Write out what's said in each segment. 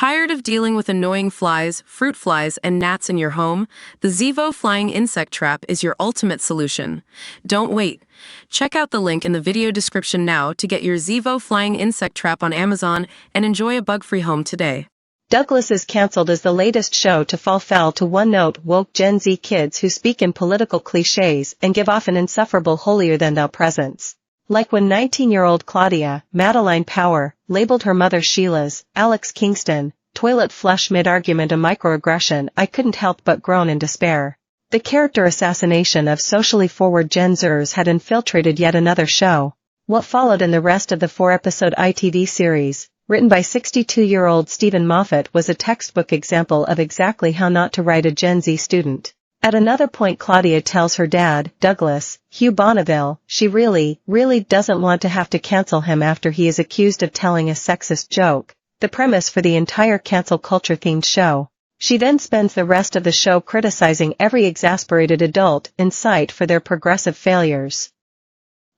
Tired of dealing with annoying flies, fruit flies, and gnats in your home? The Zevo Flying Insect Trap is your ultimate solution. Don't wait. Check out the link in the video description now to get your Zevo Flying Insect Trap on Amazon and enjoy a bug-free home today. Douglas is cancelled as the latest show to fall foul to one-note woke Gen Z kids who speak in political cliches and give off an insufferable holier-than-thou presence. Like when 19-year-old Claudia, Madeline Power, labeled her mother Sheila's, Alex Kingston, toilet flush mid-argument a microaggression, I couldn't help but groan in despair. The character assassination of socially forward Gen Zers had infiltrated yet another show. What followed in the rest of the 4-episode ITV series, written by 62-year-old Stephen Moffat, was a textbook example of exactly how not to write a Gen Z student. At another point, Claudia tells her dad, Douglas, Hugh Bonneville, she really doesn't want to have to cancel him after he is accused of telling a sexist joke, the premise for the entire cancel culture-themed show. She then spends the rest of the show criticizing every exasperated adult in sight for their progressive failures.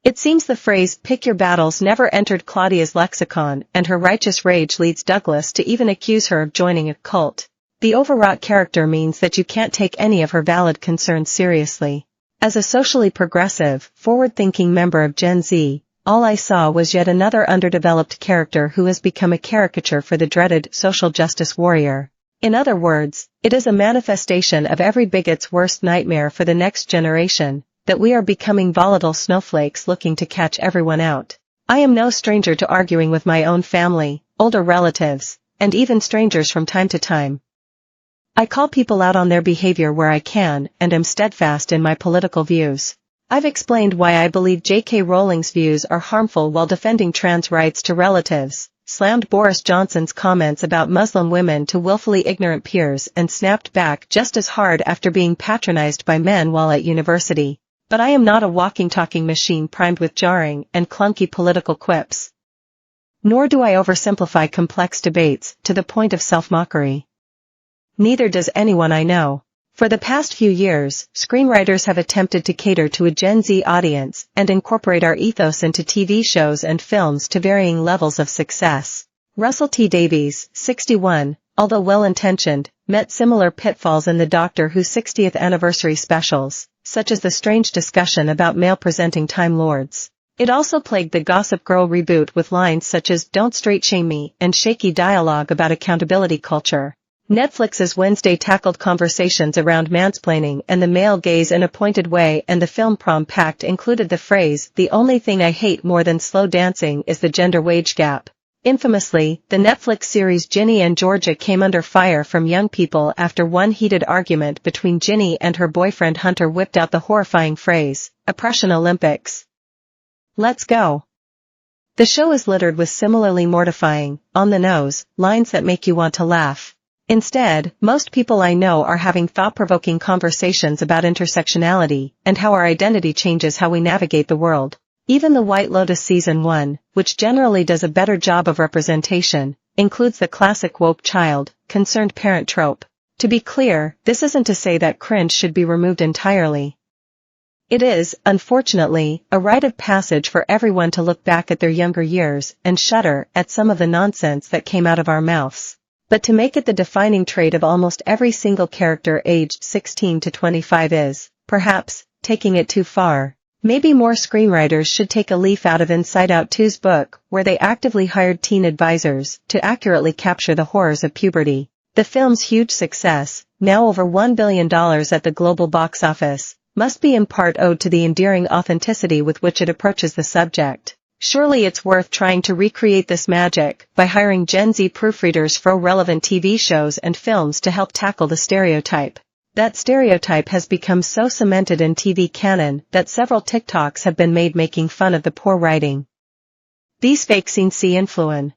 It seems the phrase, pick your battles, never entered Claudia's lexicon, and her righteous rage leads Douglas to even accuse her of joining a cult. The overwrought character means that you can't take any of her valid concerns seriously. As a socially progressive, forward-thinking member of Gen Z, all I saw was yet another underdeveloped character who has become a caricature for the dreaded social justice warrior. In other words, it is a manifestation of every bigot's worst nightmare for the next generation, that we are becoming volatile snowflakes looking to catch everyone out. I am no stranger to arguing with my own family, older relatives, and even strangers from time to time. I call people out on their behavior where I can, and am steadfast in my political views. I've explained why I believe J.K. Rowling's views are harmful while defending trans rights to relatives, slammed Boris Johnson's comments about Muslim women to willfully ignorant peers, and snapped back just as hard after being patronized by men while at university. But I am not a walking talking machine primed with jarring and clunky political quips. Nor do I oversimplify complex debates to the point of self-mockery. Neither does anyone I know. For the past few years, screenwriters have attempted to cater to a Gen Z audience and incorporate our ethos into TV shows and films to varying levels of success. Russell T. Davies, 61, although well-intentioned, met similar pitfalls in the Doctor Who 60th anniversary specials, such as the strange discussion about male-presenting Time Lords. It also plagued the Gossip Girl reboot with lines such as "Don't straight shame me" and shaky dialogue about accountability culture. Netflix's Wednesday tackled conversations around mansplaining and the male gaze in a pointed way, and the film Prom Pact included the phrase, "The only thing I hate more than slow dancing is the gender wage gap." Infamously, the Netflix series Ginny and Georgia came under fire from young people after one heated argument between Ginny and her boyfriend Hunter whipped out the horrifying phrase, "Oppression Olympics. Let's go." The show is littered with similarly mortifying, on-the-nose, lines that make you want to laugh. Instead, most people I know are having thought-provoking conversations about intersectionality and how our identity changes how we navigate the world. Even The White Lotus Season 1, which generally does a better job of representation, includes the classic woke child, concerned parent trope. To be clear, this isn't to say that cringe should be removed entirely. It is, unfortunately, a rite of passage for everyone to look back at their younger years and shudder at some of the nonsense that came out of our mouths. But to make it the defining trait of almost every single character aged 16 to 25 is, perhaps, taking it too far. Maybe more screenwriters should take a leaf out of Inside Out 2's book, where they actively hired teen advisors to accurately capture the horrors of puberty. The film's huge success, now over $1 billion at the global box office, must be in part owed to the endearing authenticity with which it approaches the subject. Surely it's worth trying to recreate this magic by hiring Gen Z proofreaders for relevant TV shows and films to help tackle the stereotype. That stereotype has become so cemented in TV canon that several TikToks have been made making fun of the poor writing. These fake scene see influen.